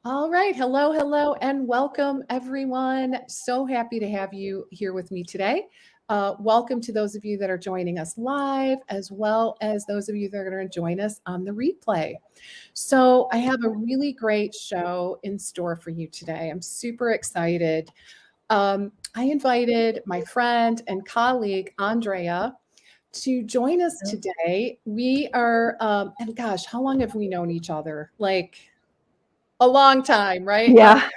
All right. Hello, hello, and welcome, everyone. So happy to have you here with me today. Welcome to those of you that are joining us live, as well as those of you that are going to join us on the replay. So, I have a really great show in store for you today. I'm super excited. I invited my friend and colleague, Andrea, to join us today. We are, and gosh, how long have we known each other? Like, a long time, right? Yeah.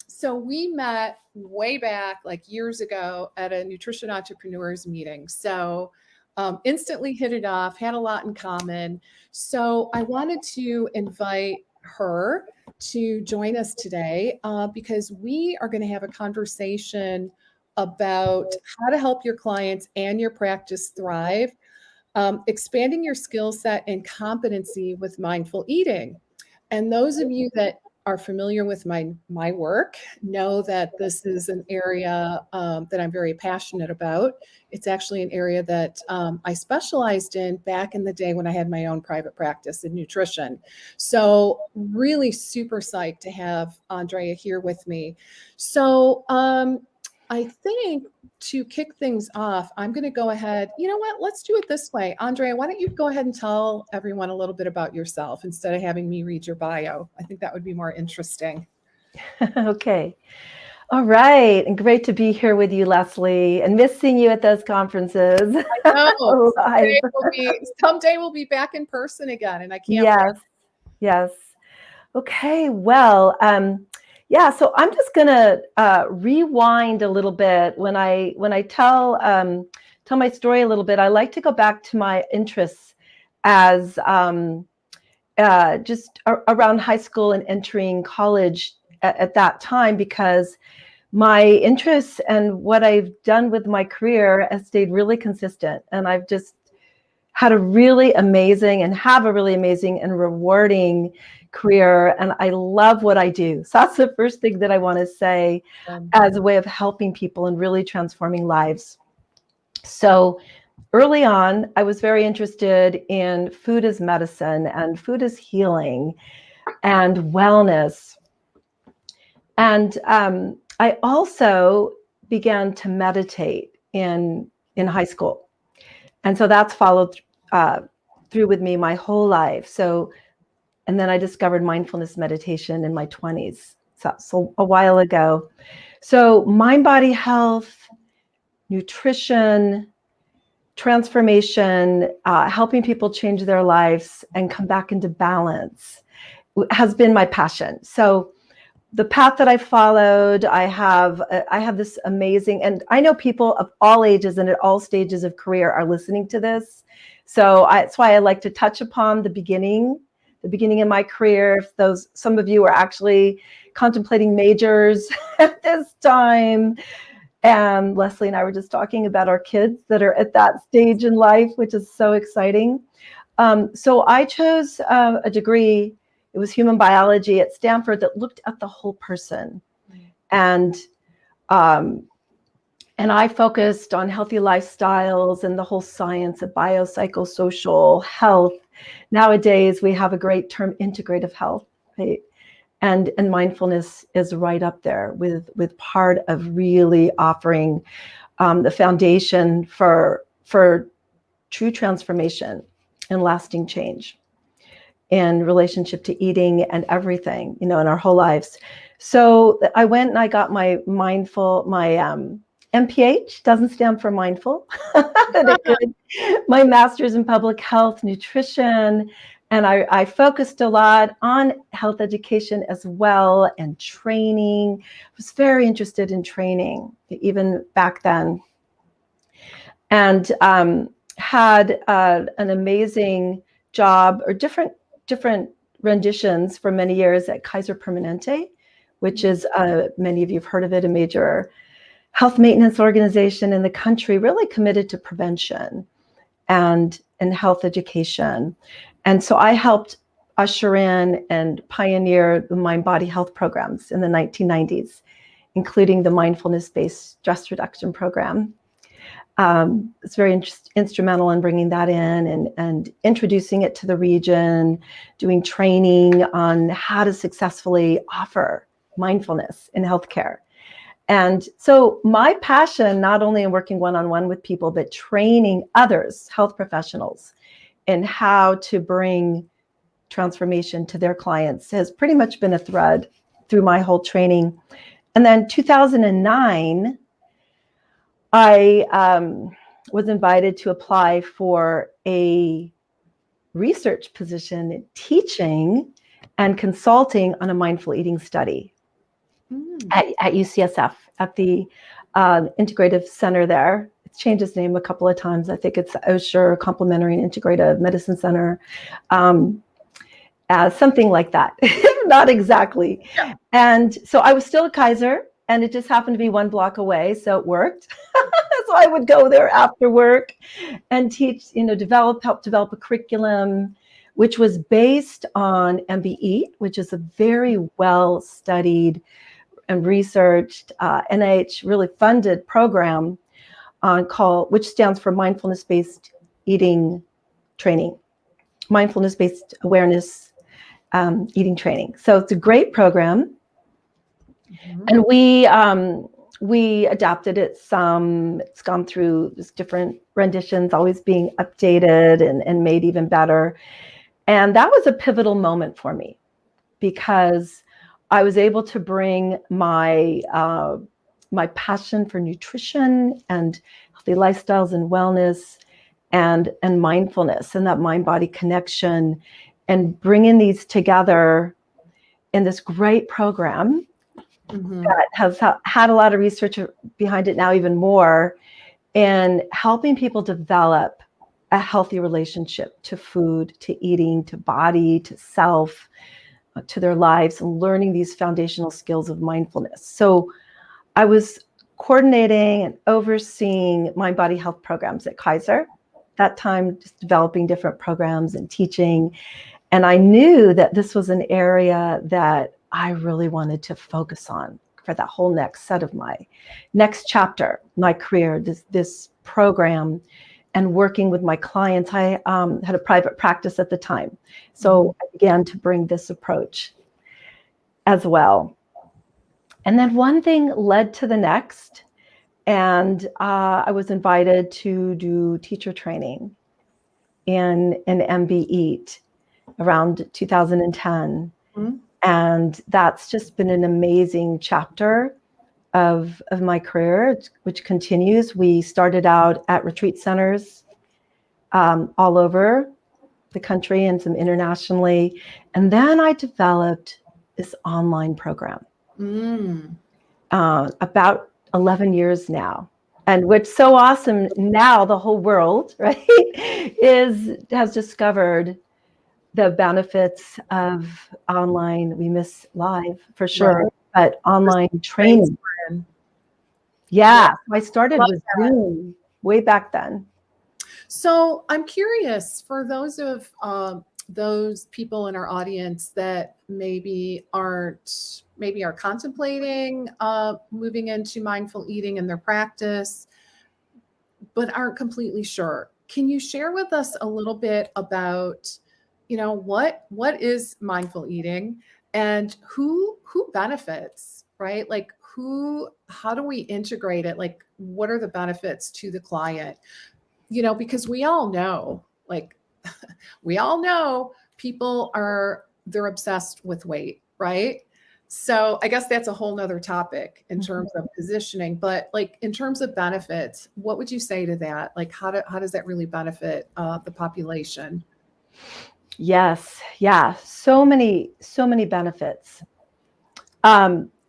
So we met way back, like years ago, at a nutrition entrepreneurs meeting. So instantly hit it off, had a lot in common. So I wanted to invite her to join us today because we are going to have a conversation about how to help your clients and your practice thrive, expanding your skill set and competency with mindful eating. And those of you that are familiar with my work know that this is an area that I'm very passionate about. It's actually an area that I specialized in back in the day when I had my own private practice in nutrition. So really super psyched to have Andrea here with me. So I think to kick things off, I'm going to go ahead. You know what? Let's do it this way. Andrea, why don't you go ahead and tell everyone a little bit about yourself instead of having me read your bio? I think that would be more interesting. Okay. All right. And great to be here with you, Lesli, and missing you at those conferences. I know. Live. Someday we'll be back in person again, and I can't Yes. wait. Yes. Okay. Well, yeah. So I'm just gonna rewind a little bit when I tell my story a little bit. I like to go back to my interests as just around high school and entering college at that time, because my interests and what I've done with my career has stayed really consistent. And I've just had a really amazing and rewarding career. And I love what I do. So that's the first thing that I want to say as a way of helping people and really transforming lives. So early on, I was very interested in food as medicine and food as healing and wellness. And I also began to meditate in high school. And so that's followed through with me my whole life. So, and then I discovered mindfulness meditation in my 20s, so a while ago. So mind, body health, nutrition, transformation, helping people change their lives and come back into balance has been my passion. So the path that I followed, I have this amazing, and I know people of all ages and at all stages of career are listening to this. So that's why I like to touch upon the beginning in my career. If some of you are actually contemplating majors at this time. And Lesli and I were just talking about our kids that are at that stage in life, which is so exciting. So I chose a degree. It was human biology at Stanford that looked at the whole person. And I focused on healthy lifestyles and the whole science of biopsychosocial health. Nowadays, we have a great term, integrative health, right? And mindfulness is right up there with part of really offering the foundation for true transformation and lasting change in relationship to eating and everything, in our whole lives. So I went and I got my MPH, doesn't stand for mindful, my master's in public health, nutrition, and I focused a lot on health education as well and training. I was very interested in training even back then, and had an amazing job or different renditions for many years at Kaiser Permanente, which is many of you have heard of it, a major health maintenance organization in the country, really committed to prevention and health education. And so I helped usher in and pioneer the mind body health programs in the 1990s, including the mindfulness-based stress reduction program. It's very instrumental in bringing that in and introducing it to the region, doing training on how to successfully offer mindfulness in healthcare. And so my passion, not only in working one-on-one with people, but training others, health professionals, in how to bring transformation to their clients has pretty much been a thread through my whole training. And then 2009, I was invited to apply for a research position teaching and consulting on a mindful eating study at UCSF, at the integrative center there. It's changed its name a couple of times. I think it's Osher Complementary and Integrative Medicine Center, something like that. Not exactly. Yeah. And so I was still at Kaiser, and it just happened to be 1 block away, so it worked. So I would go there after work and teach, help develop a curriculum, which was based on MBE, which is a very well-studied and researched NIH really funded program which stands for Mindfulness-Based Eating Training, Mindfulness-Based Awareness Eating Training. So it's a great program. And we adapted it some. It's gone through different renditions, always being updated and made even better. And that was a pivotal moment for me, because I was able to bring my passion for nutrition and healthy lifestyles and wellness and mindfulness and that mind-body connection, and bringing these together in this great program that has had a lot of research behind it now, even more, and helping people develop a healthy relationship to food, to eating, to body, to self, to their lives, and learning these foundational skills of mindfulness. So I was coordinating and overseeing mind body health programs at Kaiser, that time just developing different programs and teaching. And I knew that this was an area that I really wanted to focus on for that whole next set of my next chapter, my career, this program, and working with my clients. I had a private practice at the time, so I began to bring this approach as well. And then one thing led to the next, and I was invited to do teacher training in MB-EAT around 2010. And that's just been an amazing chapter of my career, which continues. We started out at retreat centers all over the country and some internationally. And then I developed this online program about 11 years now. And what's so awesome now, the whole world, right, has discovered the benefits of online. We miss live for sure, right, but online training. Yeah, I started with Zoom way back then. So I'm curious, for those people in our audience that maybe are contemplating moving into mindful eating in their practice, but aren't completely sure. Can you share with us a little bit about, what is mindful eating and who benefits, right? Like how do we integrate it? Like, what are the benefits to the client? Because we all know, people they're obsessed with weight, right? So I guess that's a whole nother topic in terms of positioning, but like in terms of benefits, what would you say to that? Like, how does that really benefit the population? Yes. Yeah. So many benefits.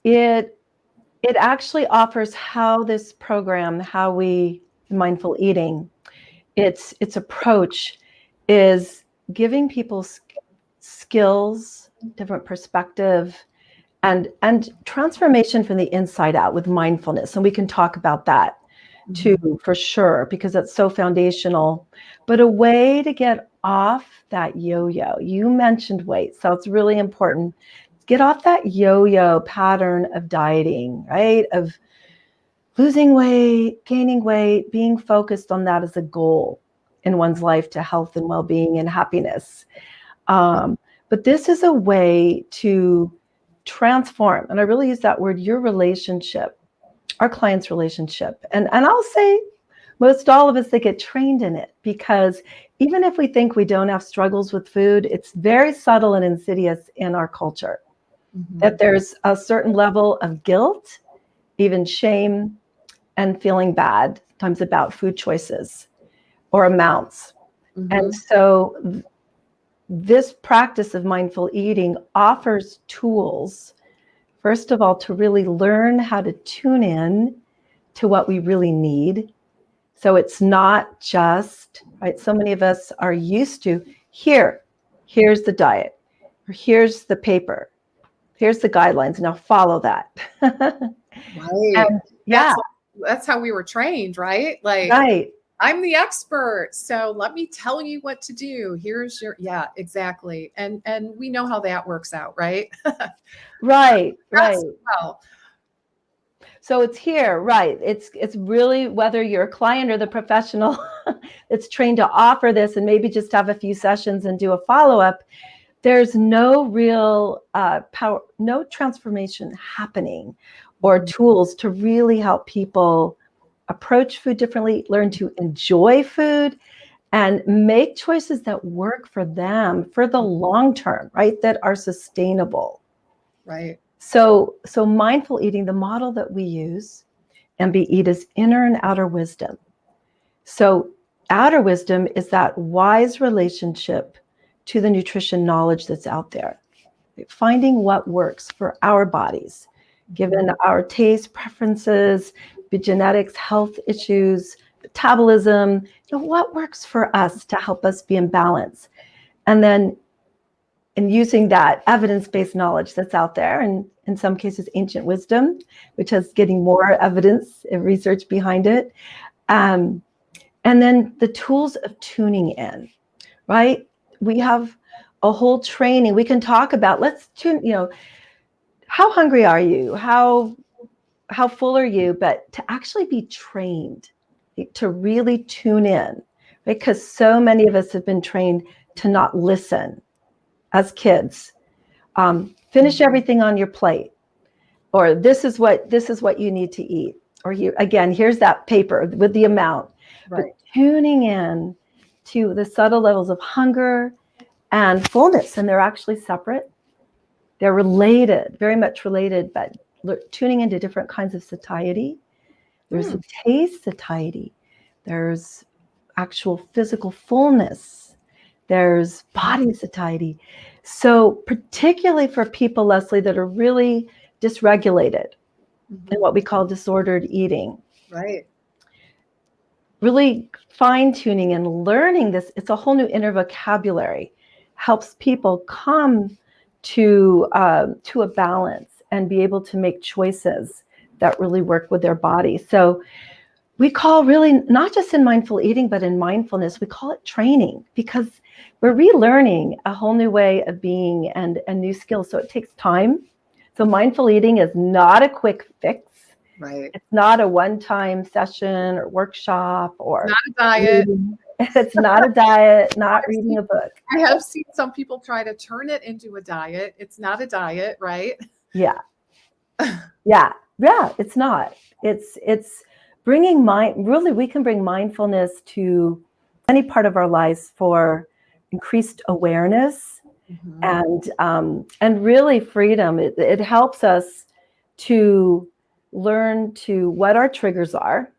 It actually offers how this program, mindful eating, its approach is giving people skills, different perspective, and transformation from the inside out with mindfulness. And we can talk about that too, for sure, because that's so foundational. But a way to get off that yo-yo. You mentioned weight, so it's really important. Get off that yo-yo pattern of dieting, right? Of losing weight, gaining weight, being focused on that as a goal in one's life to health and well-being and happiness. But this is a way to transform, and I really use that word, your relationship, our client's relationship. And I'll say most all of us that get trained in it, because even if we think we don't have struggles with food, it's very subtle and insidious in our culture. That there's a certain level of guilt, even shame, and feeling bad sometimes about food choices or amounts. And so this practice of mindful eating offers tools, first of all, to really learn how to tune in to what we really need. So it's not just, right? So many of us are used to, here's the diet, or here's the paper, here's the guidelines, now follow that. Right. And, yeah. That's how we were trained, right? Like, Right. I'm the expert, so let me tell you what to do. Here's your, yeah, exactly. And we know how that works out, right? Right. Well. So it's here, right? It's really, whether you're a client or the professional that's trained to offer this and maybe just have a few sessions and do a follow-up, there's no real power, no transformation happening or tools to really help people approach food differently, learn to enjoy food, and make choices that work for them for the long term, right? That are sustainable. Right. So mindful eating, the model that we use, MBE, is inner and outer wisdom. So outer wisdom is that wise relationship to the nutrition knowledge that's out there, finding what works for our bodies, given our taste preferences, the genetics, health issues, metabolism, what works for us to help us be in balance. And then using that evidence-based knowledge that's out there, and in some cases ancient wisdom, which is getting more evidence and research behind it. And then the tools of tuning in, right? We have a whole training. We can talk about, let's tune, how hungry are you? How full are you? But to actually be trained, to really tune in, right? Because so many of us have been trained to not listen as kids. Finish everything on your plate, or this is what you need to eat, or here's that paper with the amount. Right. But tuning in to the subtle levels of hunger and fullness, and they're actually separate. They're related, very much related, but tuning into different kinds of satiety. There's a taste satiety. There's actual physical fullness. There's body satiety. So particularly for people, Lesli, that are really dysregulated in what we call disordered eating. Right. Really fine-tuning and learning this, it's a whole new inner vocabulary, helps people come to a balance and be able to make choices that really work with their body. So we call, really, not just in mindful eating, but in mindfulness, we call it training, because we're relearning a whole new way of being and new skills. So it takes time. So mindful eating is not a quick fix. Right. It's not a one-time session or workshop, or not a diet. It's not a diet, not reading a book. I have seen some people try to turn it into a diet. It's not a diet, right? Yeah. It's not. It's bringing really, we can bring mindfulness to any part of our lives for increased awareness and really freedom. It helps us to learn to what our triggers are,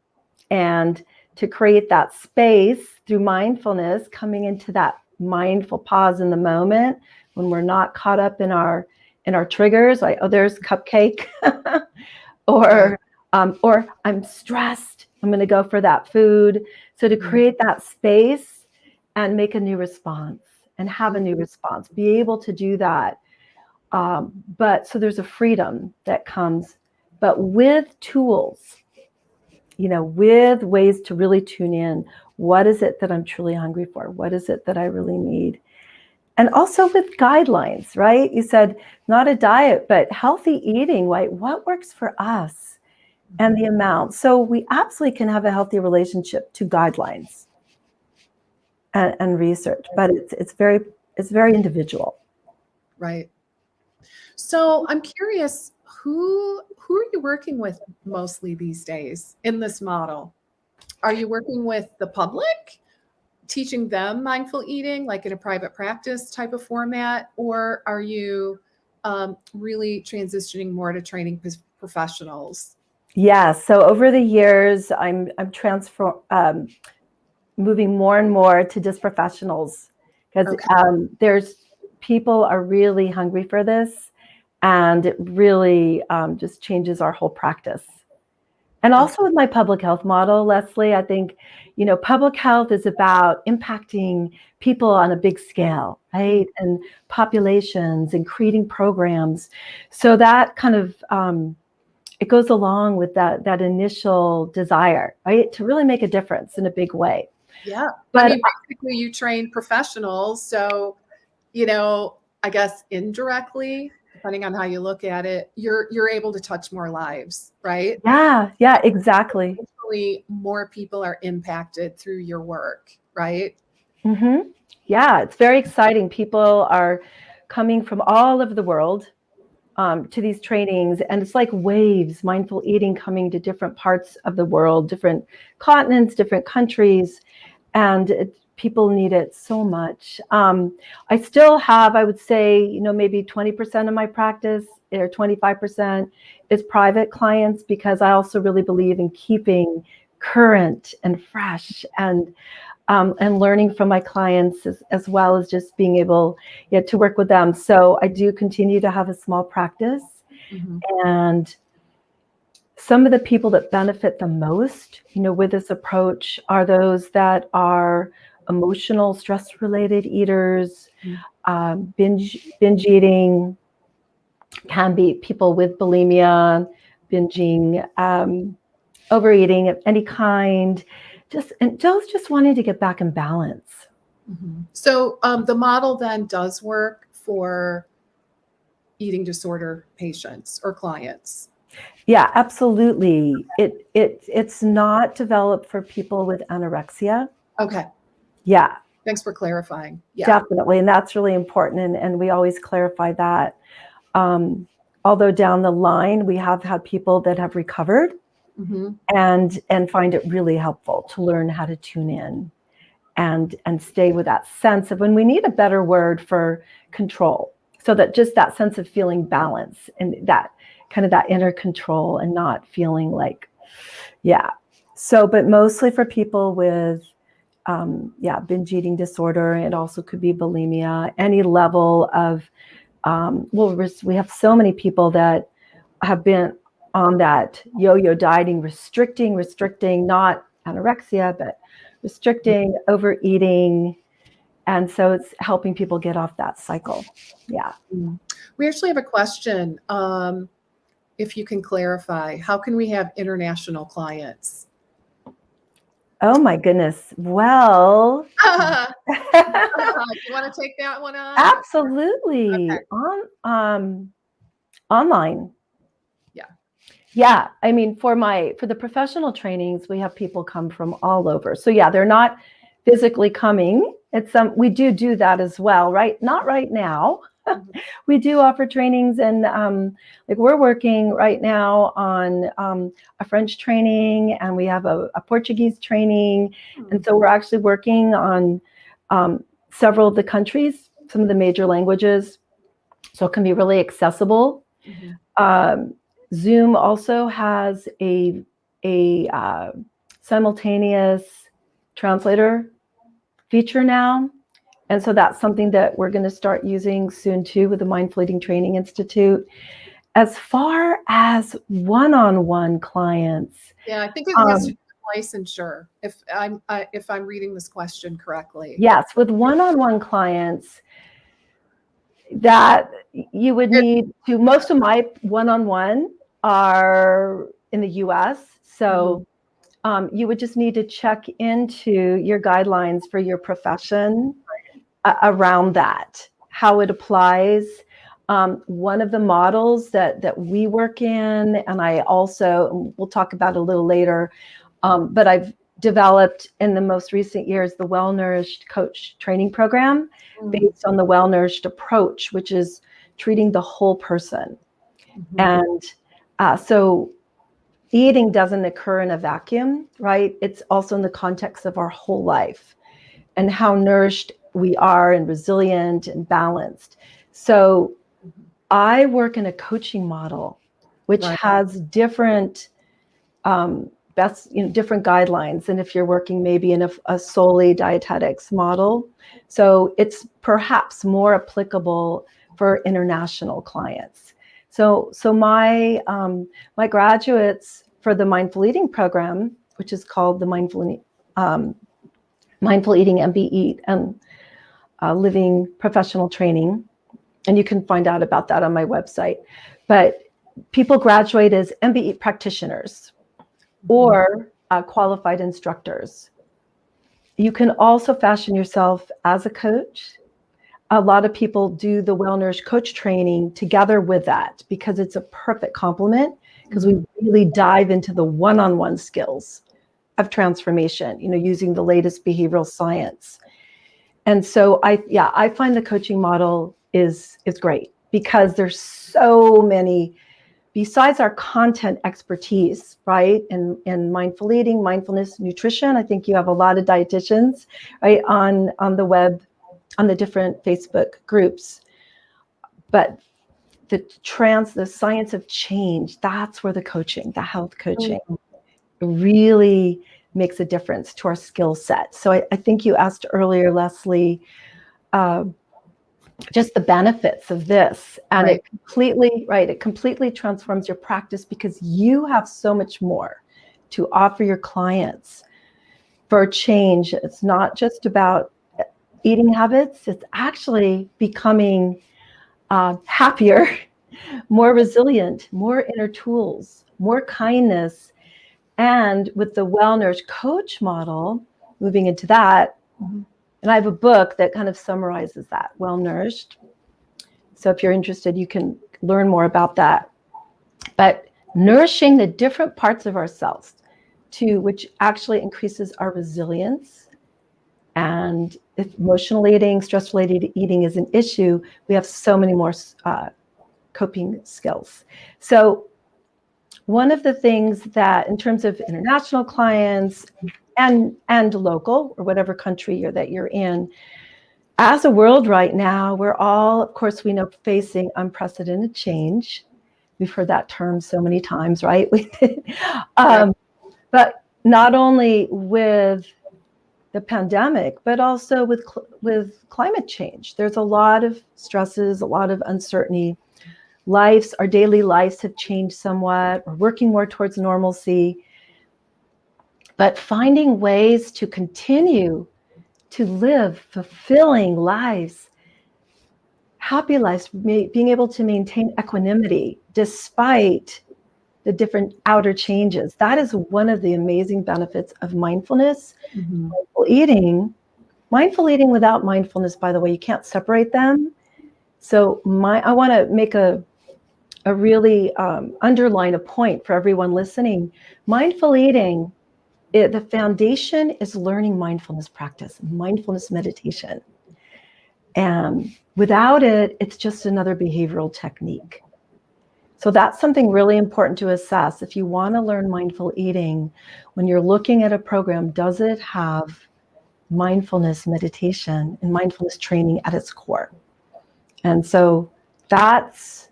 and to create that space through mindfulness, coming into that mindful pause in the moment when we're not caught up in our triggers, like, oh, there's cupcake, or I'm stressed, I'm going to go for that food. So to create that space and make a new response and have a new response, be able to do that. But so there's a freedom that comes, but with tools, with ways to really tune in. What is it that I'm truly hungry for? What is it that I really need? And also with guidelines, right? You said not a diet, but healthy eating, right? What works for us? and the amount. So we absolutely can have a healthy relationship to guidelines and research, but it's very individual. Right. So I'm curious, who are you working with mostly these days in this model? Are you working with the public, teaching them mindful eating, like in a private practice type of format, or are you really transitioning more to training professionals? Yeah. So over the years, I'm moving more and more to just professionals, because Okay. there's people are really hungry for this, and it really just changes our whole practice. And Okay. also with my public health model, Leslie, I think, public health is about impacting people on a big scale, right? And populations and creating programs. So that kind of, it goes along with that initial desire, right? To really make a difference in a big way. Yeah. I But mean, basically you train professionals. So, I guess indirectly, depending on how you look at it, you're able to touch more lives, right? yeah, exactly. Hopefully more people are impacted through your work, right? Mm-hmm. Yeah, it's very exciting. People are coming from all over the world to these trainings, and it's like waves, mindful eating coming to different parts of the world, different continents, different countries, and people need it so much. I still have, I would say, maybe 20% of my practice or 25% is private clients, because I also really believe in keeping current and fresh, and learning from my clients, as well as just being able to work with them. So I do continue to have a small practice, Mm-hmm. and some of the people that benefit the most, with this approach are those that are emotional, stress-related eaters, binge eating, can be people with bulimia, binging, overeating of any kind, and those just wanting to get back in balance. Mm-hmm. So the model then does work for eating disorder patients or clients. Yeah, absolutely. It's not developed for people with anorexia. Okay. Yeah, Thanks for clarifying. Yeah. definitely. And that's really important. And we always clarify that. Um, Although down the line, we have had people that have recovered Mm-hmm. and find it really helpful to learn how to tune in and stay with that sense of, when we need a better word for control. So that just that sense of feeling balance, and that kind of that inner control, and not feeling like, yeah. So, but mostly for people with, binge eating disorder. It also could be bulimia, any level of, we have so many people that have been on that yo-yo dieting, restricting, not anorexia, but restricting, overeating. And so it's helping people get off that cycle. Yeah. We actually have a question. If you can clarify, how can we have international clients? Oh my goodness. Well, Do you want to take that one on? absolutely. Okay. Online. Yeah. Yeah. I mean, for the professional trainings, we have people come from all over. So yeah, they're not physically coming. We do that as well, right? Not right now. We do offer trainings, and like we're working right now on a French training, and we have a Portuguese training. And so we're actually working on several of the countries, some of the major languages, so it can be really accessible. Zoom also has a simultaneous translator feature now. And so that's something that we're going to start using soon too, with the Mindful Eating Training Institute. As far as one-on-one clients, Yeah, I think it has to do with licensure, if I'm reading this question correctly. yes, with one-on-one clients, that you would need to. Most of my one-on-one are in the US, so you would just need to check into your guidelines for your profession around that, how it applies. One of the models that we work in, and I also, we'll talk about a little later, but I've developed in the most recent years the Well-Nourished Coach Training Program based on the Well-Nourished approach, which is treating the whole person. And so eating doesn't occur in a vacuum, right? It's also in the context of our whole life and how nourished we are and resilient and balanced. So I work in a coaching model, which has different different guidelines than if you're working maybe in a solely dietetics model. So it's perhaps more applicable for international clients. So my graduates for the mindful eating program, which is called the mindful eating MB Eat and living professional training, and you can find out about that on my website. But people graduate as MB Eat practitioners or qualified instructors. You can also fashion yourself as a coach. A lot of people do the Well-Nourished Coach training together with that because it's a perfect complement, because we really dive into the one-on-one skills of transformation, using the latest behavioral science. And so I find the coaching model is great because there's so many, besides our content expertise, right? In mindful eating, mindfulness, nutrition. I think you have a lot of dietitians, right, on the web, on the different Facebook groups. But the science of change, that's where the health coaching really makes a difference to our skill set. So I think you asked earlier, Lesli, just the benefits of this, and it completely transforms your practice because you have so much more to offer your clients for change. It's not just about eating habits, it's actually becoming happier, more resilient, more inner tools, more kindness. And with the Well-Nourished Coach model, moving into that, and I have a book that kind of summarizes that, Well-Nourished. So if you're interested, you can learn more about that. But nourishing the different parts of ourselves, which actually increases our resilience. And if emotional eating, stress-related eating is an issue, we have so many more coping skills. So one of the things that, in terms of international clients and local, or whatever country that you're in, as a world right now, we're all, of course, we know, facing unprecedented change. We've heard that term so many times, right? But not only with the pandemic, but also with climate change. There's a lot of stresses, a lot of uncertainty. Our daily lives have changed somewhat. We're working more towards normalcy, but finding ways to continue to live fulfilling lives, happy lives, being able to maintain equanimity despite the different outer changes. That is one of the amazing benefits of mindfulness, mindful eating. Mindful eating without mindfulness, by the way, you can't separate them. So I want to make a really underline a point for everyone listening. Mindful eating, the foundation is learning mindfulness practice, mindfulness meditation. And without it, it's just another behavioral technique. So that's something really important to assess. If you want to learn mindful eating, when you're looking at a program, does it have mindfulness meditation and mindfulness training at its core? And so that's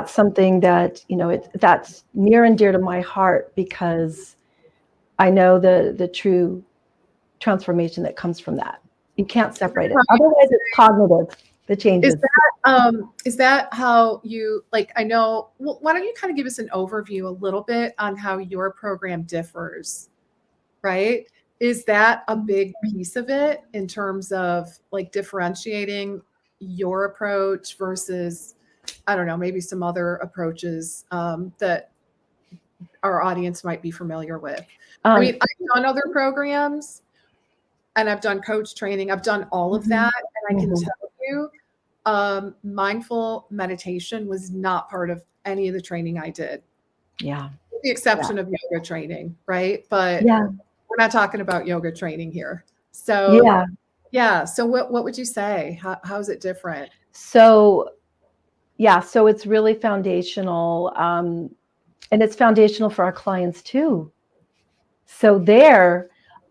something that, that's near and dear to my heart, because I know the true transformation that comes from that. You can't separate it. Otherwise, it's cognitive, the changes. Is that how you, I know, well, why don't you kind of give us an overview a little bit on how your program differs, right? Is that a big piece of it in terms of differentiating your approach versus, I don't know, maybe some other approaches that our audience might be familiar with? I mean, I've done other programs and I've done coach training. I've done all of that. And I can tell you mindful meditation was not part of any of the training I did, Yeah. with the exception of yoga training, right? But Yeah. we're not talking about yoga training here. So Yeah. yeah. So what would you say? How is it different? So, yeah, so it's really foundational. And it's foundational for our clients too. So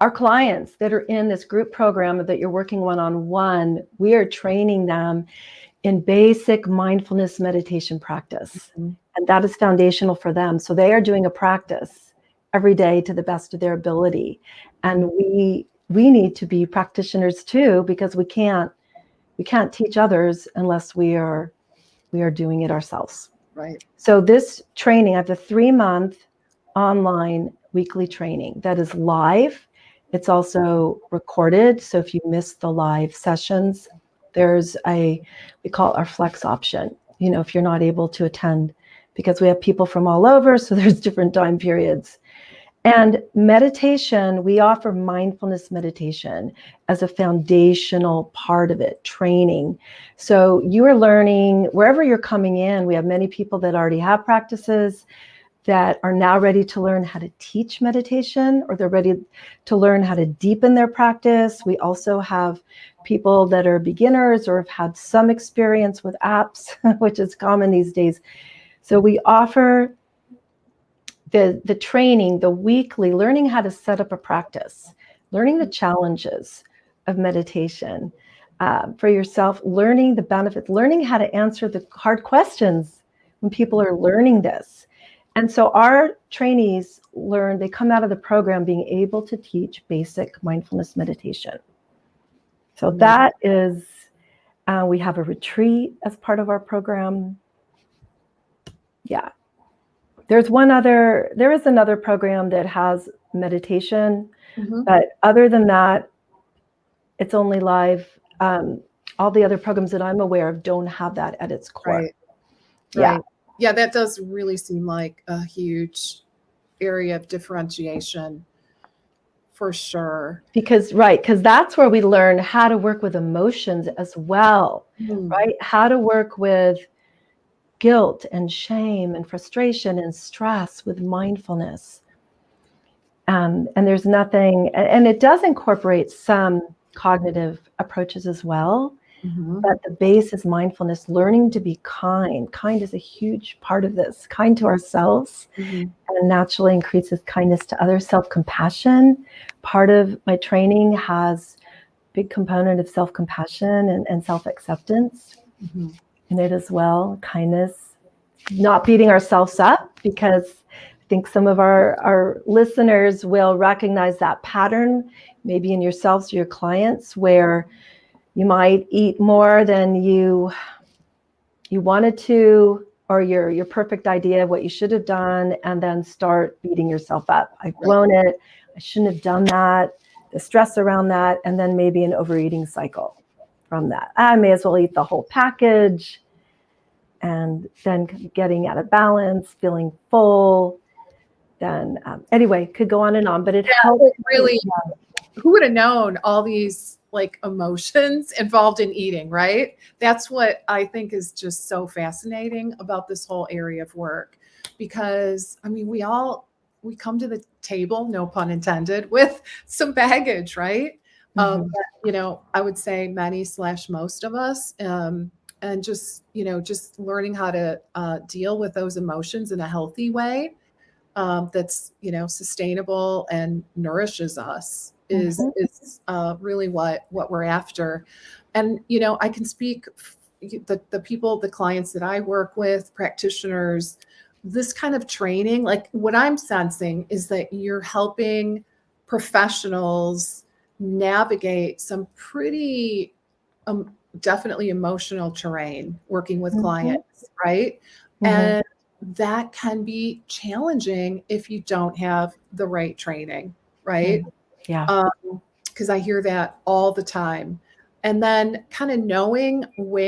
our clients that are in this group program that you're working one-on-one, we are training them in basic mindfulness meditation practice. Mm-hmm. And that is foundational for them. So they are doing a practice every day to the best of their ability. And we need to be practitioners too, because we can't teach others unless we are doing it ourselves. Right. So this training, I have a 3-month online weekly training that is live. It's also recorded. So if you miss the live sessions, there's we call it our flex option, if you're not able to attend, because we have people from all over. So there's different time periods. And meditation, we offer mindfulness meditation as a foundational part of it, training. So you are learning wherever you're coming in. We have many people that already have practices that are now ready to learn how to teach meditation, or they're ready to learn how to deepen their practice. We also have people that are beginners or have had some experience with apps, which is common these days. So we offer the training, the weekly, learning how to set up a practice, learning the challenges of meditation for yourself, learning the benefits, learning how to answer the hard questions when people are learning this. And so our trainees they come out of the program being able to teach basic mindfulness meditation. So that is, we have a retreat as part of our program. Yeah. There is another program that has meditation, but other than that, it's only live. All the other programs that I'm aware of don't have that at its core. Right. Yeah. Right. Yeah, that does really seem like a huge area of differentiation for sure. Because that's where we learn how to work with emotions as well, right? How to work with guilt and shame and frustration and stress with mindfulness. And there's nothing, and it does incorporate some cognitive approaches as well, but the base is mindfulness, learning to be kind. Kind is a huge part of this, kind to ourselves, and naturally increases kindness to others. Self-compassion, part of my training has a big component of self-compassion and self-acceptance in it as well. Kindness, not beating ourselves up, because I think some of our listeners will recognize that pattern, maybe in yourselves or your clients, where you might eat more than you wanted to, or your perfect idea of what you should have done, and then start beating yourself up. I've blown it. I shouldn't have done that. The stress around that, and then maybe an overeating cycle from that. I may as well eat the whole package, and then getting out of balance, feeling full. Then anyway, could go on and on, but it helps. Really, who would have known all these like emotions involved in eating, right? That's what I think is just so fascinating about this whole area of work, because I mean, we come to the table, no pun intended, with some baggage, right? I would say many / most of us, and just learning how to deal with those emotions in a healthy way, that's sustainable and nourishes us is really what we're after. And I can speak, the clients that I work with, practitioners, this kind of training, like what I'm sensing is that you're helping professionals navigate some pretty definitely emotional terrain working with clients, right? And that can be challenging if you don't have the right training, right? Yeah. Because I hear that all the time. And then kind of knowing what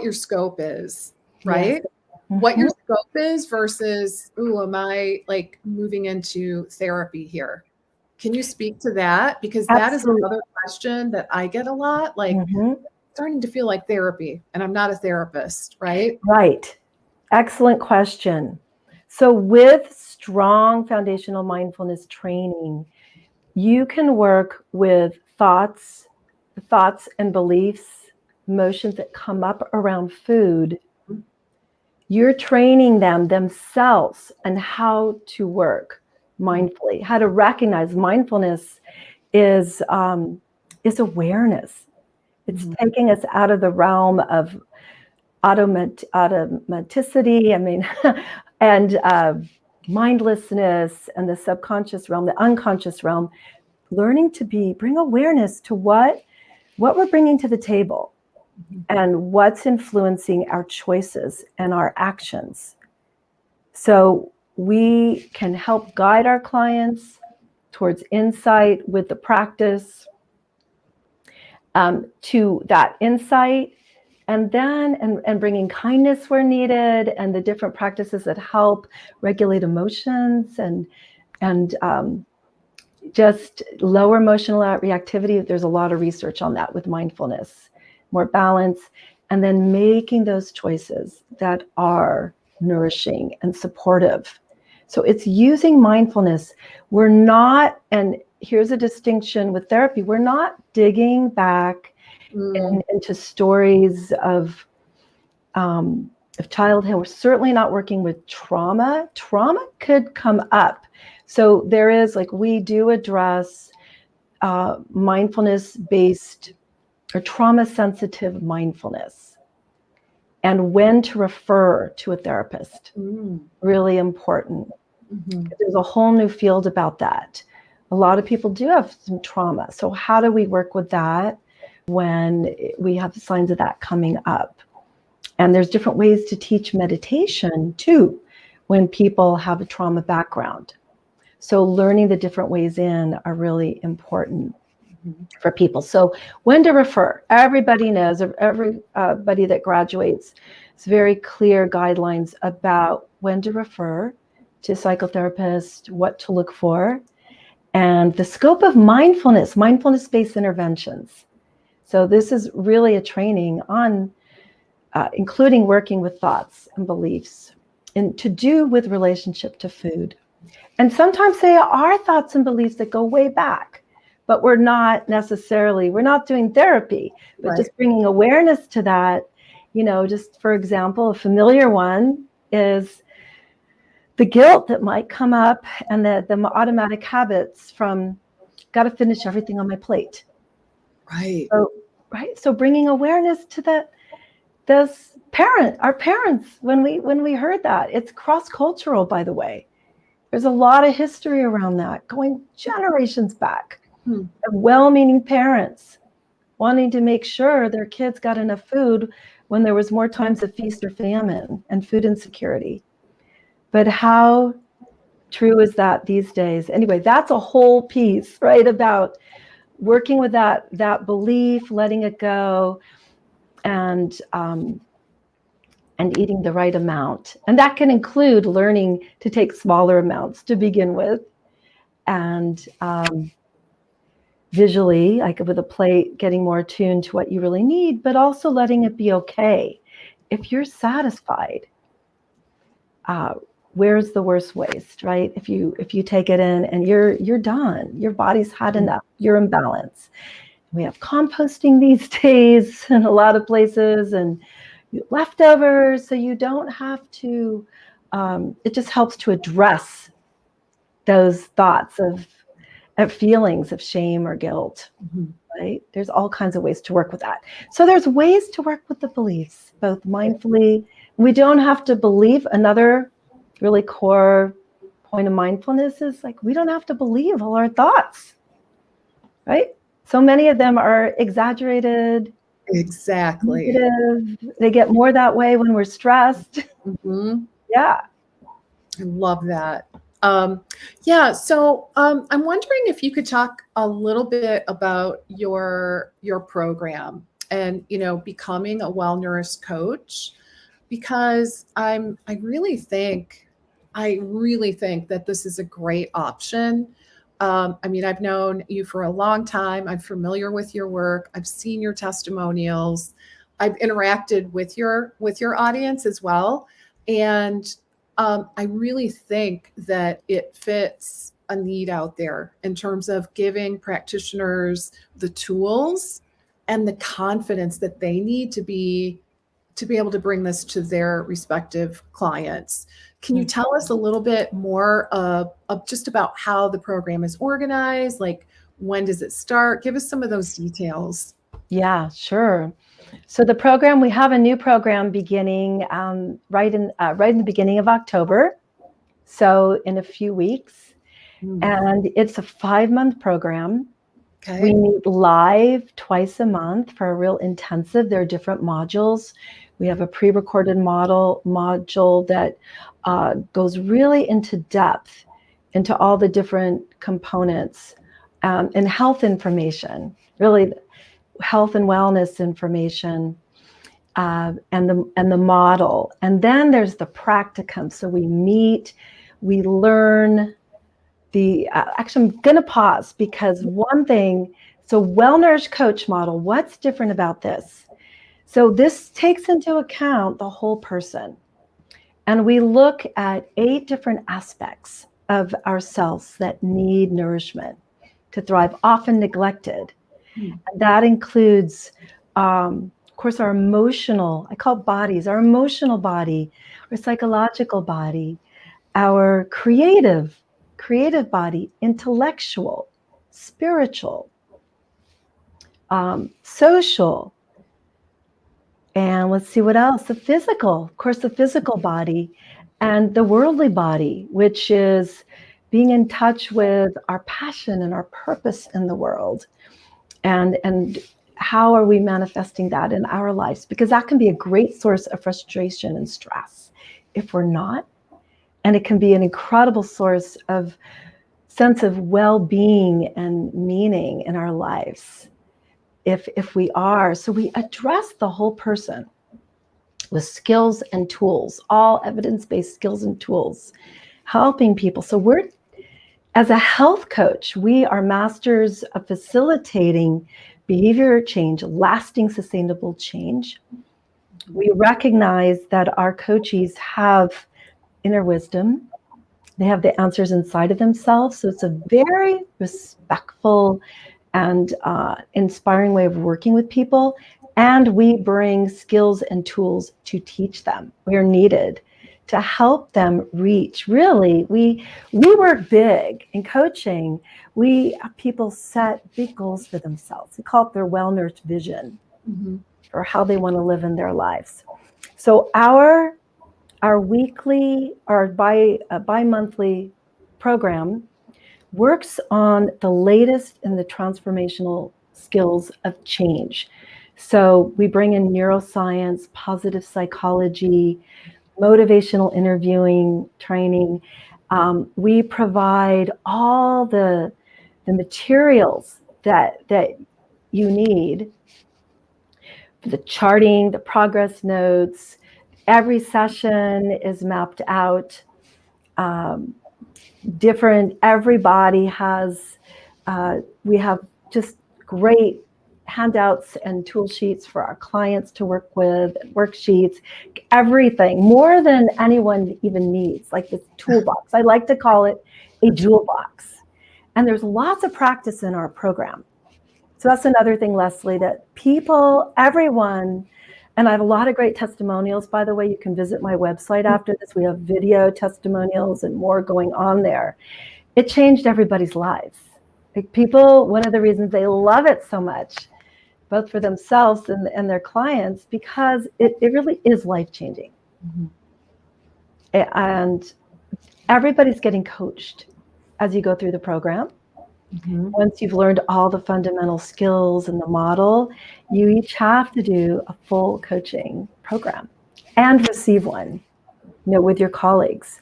your scope is, right? Yes. What your scope is versus, ooh, am I like moving into therapy here? Can you speak to that? Because that is Absolutely. another question that I get a lot, like starting to feel like therapy, and I'm not a therapist, right? Right. Excellent question. So with strong foundational mindfulness training, you can work with thoughts and beliefs, emotions that come up around food. You're training them themselves on how to work mindfully, how to recognize. Mindfulness is awareness. It's taking us out of the realm of automaticity, and mindlessness, and the subconscious realm, the unconscious realm, learning to bring awareness to what we're bringing to the table and what's influencing our choices and our actions. So we can help guide our clients towards insight with the practice, to that insight, and then and bringing kindness where needed, and the different practices that help regulate emotions and just lower emotional reactivity. There's a lot of research on that with mindfulness, more balance, and then making those choices that are nourishing and supportive. So it's using mindfulness. We're not, and here's a distinction with therapy, we're not digging back into stories of childhood. We're certainly not working with trauma. Trauma could come up. So there is, like, we do address mindfulness-based or trauma-sensitive mindfulness, and when to refer to a therapist. Really important. There's a whole new field about that. A lot of people do have some trauma. So how do we work with that when we have signs of that coming up? And there's different ways to teach meditation too when people have a trauma background. So learning the different ways in are really important for people. So when to refer, everybody knows, everybody that graduates, it's very clear guidelines about when to refer to a psychotherapist, what to look for, and the scope of mindfulness-based interventions. So this is really a training on including working with thoughts and beliefs, and to do with relationship to food. And sometimes there are thoughts and beliefs that go way back, but we're not doing therapy, but just bringing awareness to that. Just for example, a familiar one is the guilt that might come up, and the automatic habits from got to finish everything on my plate. So bringing awareness to that. Our parents, when we heard that, it's cross-cultural, by the way. There's a lot of history around that, going generations back, of well-meaning parents wanting to make sure their kids got enough food when there was more times of feast or famine and food insecurity. But how true is that these days? Anyway, that's a whole piece, right, about working with that belief, letting it go, and eating the right amount. And that can include learning to take smaller amounts to begin with, and visually, like with a plate, getting more attuned to what you really need, but also letting it be okay. If you're satisfied, where's the worst waste, right? If you take it in and you're done, your body's had enough, you're in balance. We have composting these days in a lot of places, and leftovers, so you don't have to, it just helps to address those thoughts of feelings of shame or guilt, right? There's all kinds of ways to work with that. So there's ways to work with the beliefs, both mindfully. We don't have to believe. Another really core point of mindfulness is, like, we don't have to believe all our thoughts, right? So many of them are exaggerated. Exactly. Negative. They get more that way when we're stressed. Yeah. I love that. Yeah. So I'm wondering if you could talk a little bit about your program and, becoming a well-nourished coach, because I really think that this is a great option I mean, I've known you for a long time. I'm familiar with your work. I've seen your testimonials. I've interacted with your audience as well. And I really think that it fits a need out there in terms of giving practitioners the tools and the confidence that they need to be able to bring this to their respective clients. Can you tell us a little bit more of just about how the program is organized? Like, when does it start? Give us some of those details. Yeah, sure. So the program, we have a new program beginning right in the beginning of October. So in a few weeks, and it's a 5-month program. Okay. We meet live twice a month for a real intensive. There are different modules. We have a pre-recorded module that goes really into depth into all the different components and health information, really health and wellness information, and the model. And then there's the practicum. So we meet, we learn. Actually, I'm going to pause because one thing, so well-nourished coach model, what's different about this? So this takes into account the whole person. And we look at 8 different aspects of ourselves that need nourishment to thrive, often neglected. And that includes, of course, our emotional, I call it bodies, our emotional body, our psychological body, our creative body, intellectual, spiritual, social, and let's see what else, the physical, of course, the physical body, and the worldly body, which is being in touch with our passion and our purpose in the world. And how are we manifesting that in our lives? Because that can be a great source of frustration and stress if we're not. And it can be an incredible source of sense of well-being and meaning in our lives if we are. So we address the whole person with skills and tools, all evidence-based skills and tools, helping people. So we're, as a health coach, we are masters of facilitating behavior change, lasting sustainable change. We recognize that our coachees have inner wisdom. They have the answers inside of themselves. So it's a very respectful and inspiring way of working with people. And we bring skills and tools to teach them. We are needed to help them reach. Really, we work big in coaching. People set big goals for themselves. We call it their well-nourished vision for how they want to live in their lives. So our weekly or bi-monthly program works on the latest in the transformational skills of change. So we bring in neuroscience, positive psychology, motivational interviewing training. We provide all the materials that you need, the charting, the progress notes. Every session is mapped out. Everybody has, we have just great handouts and tool sheets for our clients to work with, worksheets, everything, more than anyone even needs, like this toolbox. I like to call it a jewel box. And there's lots of practice in our program. So that's another thing, Leslie, that everyone, and I have a lot of great testimonials, by the way. You can visit my website after this. We have video testimonials and more going on there. It changed everybody's lives. Like people, one of the reasons they love it so much, both for themselves and their clients, because it really is life-changing. And everybody's getting coached as you go through the program. Once you've learned all the fundamental skills and the model, you each have to do a full coaching program and receive one, with your colleagues.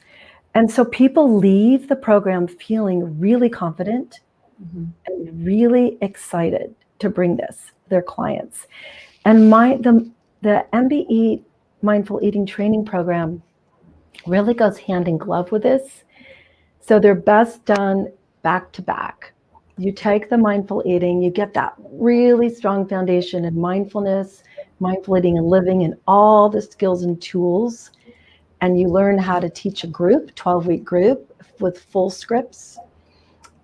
And so people leave the program feeling really confident and really excited to bring their clients. And the MBE Mindful Eating Training Program really goes hand in glove with this. So they're best done back to back. You take the mindful eating, you get that really strong foundation in mindfulness, mindful eating and living, and all the skills and tools. And you learn how to teach a group, 12-week group with full scripts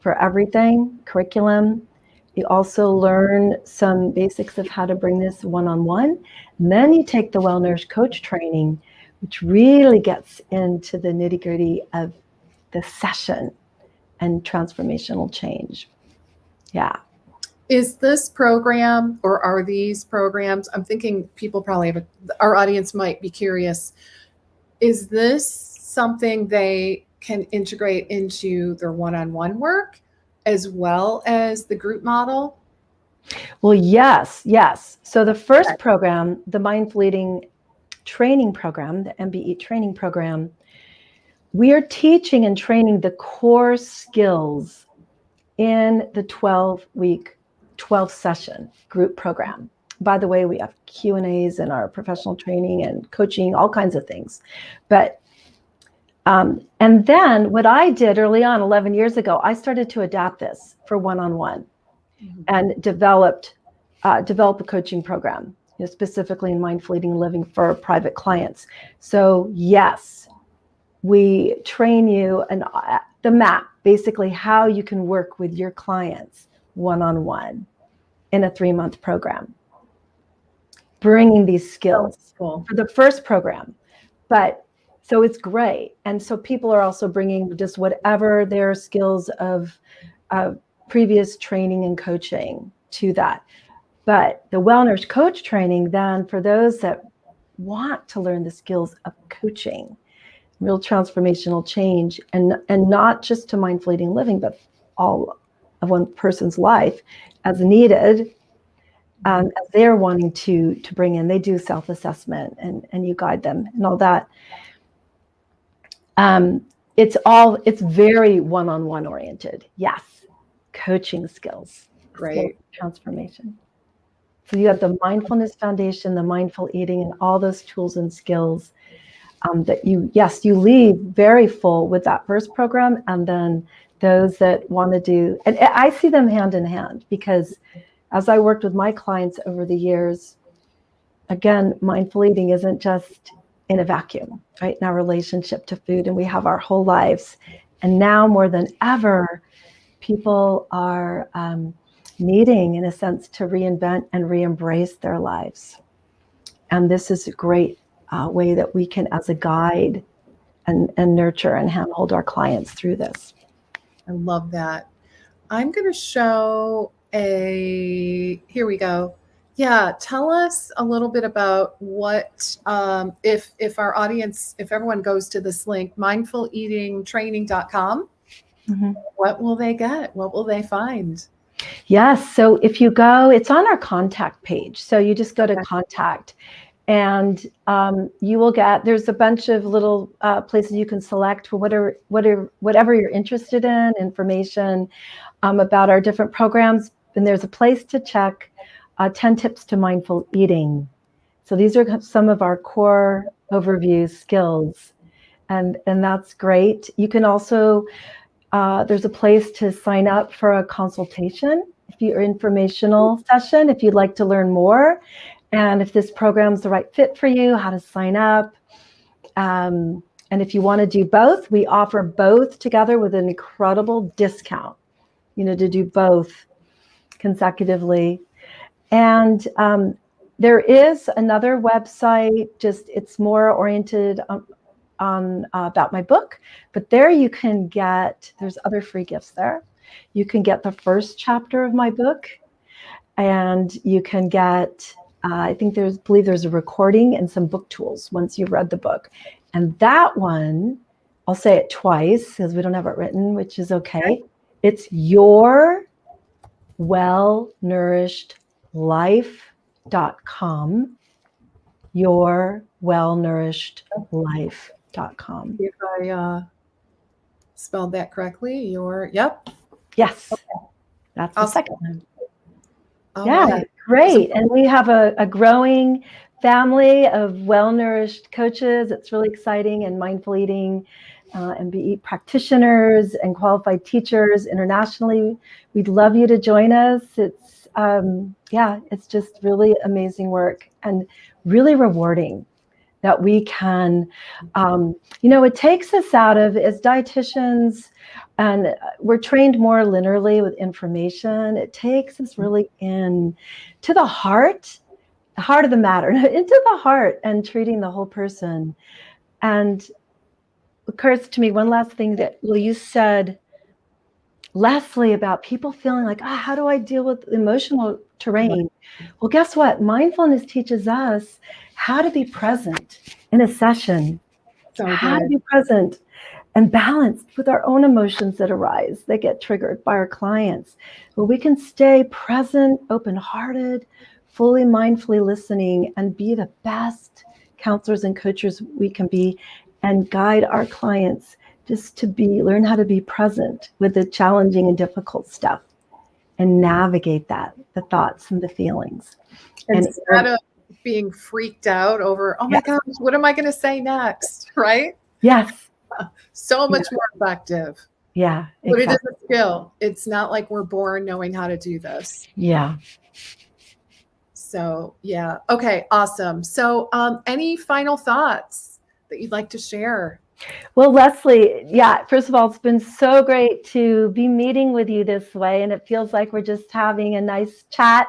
for everything, curriculum. You also learn some basics of how to bring this one-on-one. And then you take the Well-Nourished Coach training, which really gets into the nitty-gritty of the session and transformational change. Yeah. Is this program, or are these programs, I'm thinking people probably have, our audience might be curious, is this something they can integrate into their one-on-one work as well as the group model? Well, yes. So the first program, the Mindful Eating training program, the MBE training program, we are teaching and training the core skills in the 12-week, 12-session group program. By the way, we have Q&As in our professional training and coaching, all kinds of things. But and then what I did early on, 11 years ago, I started to adapt this for one-on-one and develop a coaching program, specifically in mindful eating and living for private clients. So yes, we train you and the map, basically how you can work with your clients one-on-one in a 3-month program, bringing these skills for the first program. But so it's great. And so people are also bringing just whatever their skills of previous training and coaching to that. But the Well-Nourished Coach training, then for those that want to learn the skills of coaching, real transformational change, and not just to mindful eating living, but all of one person's life as needed, as they're wanting to bring in. They do self-assessment and you guide them and all that. It's very one-on-one oriented. Yes. Coaching skills. Great. Transformation. So you have the mindfulness foundation, the mindful eating, and all those tools and skills that you leave very full with that first program. And then those that want to do, and I see them hand in hand, because as I worked with my clients over the years, again, mindful eating isn't just in a vacuum, right? In our relationship to food, and we have our whole lives. And now more than ever, people are needing, in a sense, to reinvent and re-embrace their lives. And this is a great way that we can, as a guide, and nurture and handhold our clients through this. I love that. I'm going to show here we go. Yeah, tell us a little bit about what, if our audience, if everyone goes to this link, mindfuleatingtraining.com, what will they get? What will they find? Yes, so if you go, it's on our contact page. So you just go to contact, and you will get, there's a bunch of little places you can select for whatever you're interested in, information about our different programs. And there's a place to check 10 tips to mindful eating. So these are some of our core overview skills, and that's great. You can also, there's a place to sign up for a consultation, if you're informational session, if you'd like to learn more, and if this program's the right fit for you, how to sign up. And if you want to do both, we offer both together with an incredible discount, to do both consecutively. And there is another website, it's more oriented on about my book, but there you can get, there's other free gifts there. You can get the first chapter of my book, and you can get, I believe there's a recording and some book tools once you've read the book. And that one, I'll say it twice because we don't have it written, which is okay. It's yourwellnourishedlife.com. yourwellnourishedlife.com. If I spelled that correctly, yep. Yes, that's the second one. Yeah, right. Great. And we have a growing family of well-nourished coaches. It's really exciting, and mindful eating MBE practitioners and qualified teachers internationally. We'd love you to join us. It's just really amazing work and really rewarding that we can, it takes us out of, as dietitians, and we're trained more linearly with information. It takes us really in to the heart of the matter, into the heart, and treating the whole person. And occurs to me one last thing that you said, Leslie, about people feeling like, how do I deal with emotional terrain? Well, guess what? Mindfulness teaches us how to be present in a session, how to be present and balanced with our own emotions that arise, that get triggered by our clients, where we can stay present, open-hearted, fully mindfully listening, and be the best counselors and coaches we can be, and guide our clients just to learn how to be present with the challenging and difficult stuff and navigate that, the thoughts and the feelings. Instead of being freaked out over, oh my gosh, what am I going to say next? Right? Yes. So much more effective. Yeah. Exactly. But it is a skill. It's not like we're born knowing how to do this. Yeah. So, yeah. Okay. Awesome. So, any final thoughts that you'd like to share? Well, Leslie, first of all, it's been so great to be meeting with you this way. And it feels like we're just having a nice chat,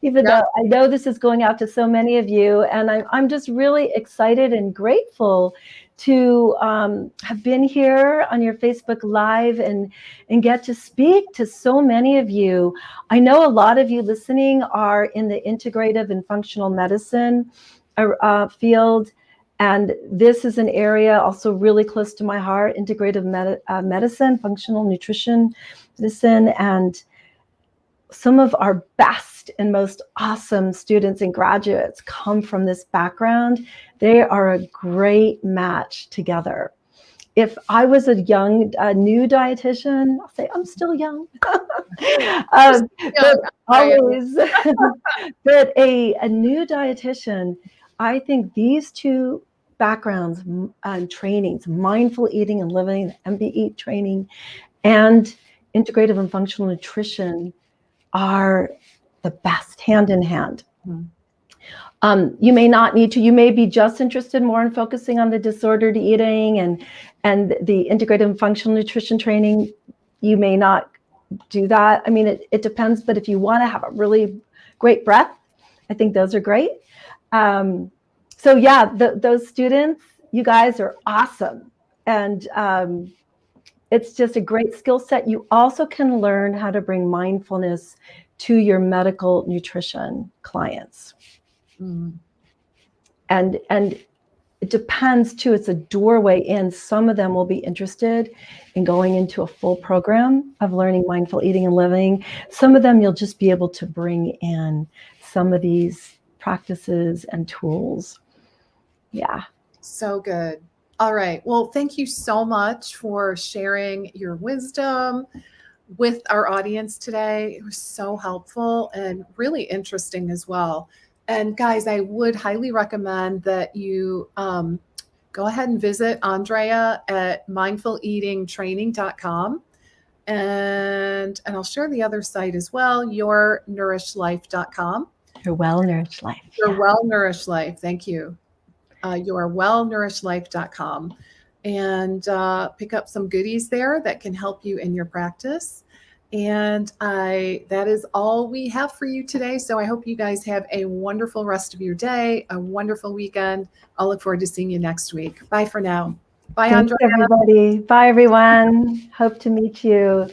even though I know this is going out to so many of you. And I'm just really excited and grateful to have been here on your Facebook Live and get to speak to so many of you. I know a lot of you listening are in the integrative and functional medicine field. And this is an area also really close to my heart, integrative medicine, functional nutrition medicine. And some of our best and most awesome students and graduates come from this background. They are a great match together. If I was a new dietitian, I'll say I'm still young. But always, but a new dietitian, I think these two backgrounds and trainings, mindful eating and living, MBE training, and integrative and functional nutrition are the best, hand in hand. You may not need to, you may be just interested more in focusing on the disordered eating and the integrative and functional nutrition training. You may not do that. I mean, it depends, but if you want to have a really great breath, I think those are great. Those students, you guys are awesome. And it's just a great skill set. You also can learn how to bring mindfulness to your medical nutrition clients. And it depends too, it's a doorway in. Some of them will be interested in going into a full program of learning mindful eating and living. Some of them you'll just be able to bring in some of these practices and tools. Yeah. So good. All right. Well, thank you so much for sharing your wisdom with our audience today. It was so helpful and really interesting as well. And guys, I would highly recommend that you go ahead and visit Andrea at mindfuleatingtraining.com. And I'll share the other site as well, yournourishedlife.com. Your Well-Nourished Life. Your Well-Nourished Life. Thank you. Yourwellnourishedlife.com. And pick up some goodies there that can help you in your practice. And that is all we have for you today. So I hope you guys have a wonderful rest of your day, a wonderful weekend. I'll look forward to seeing you next week. Bye for now. Bye, Thanks, Andrea. everybody. Bye, everyone. Hope to meet you.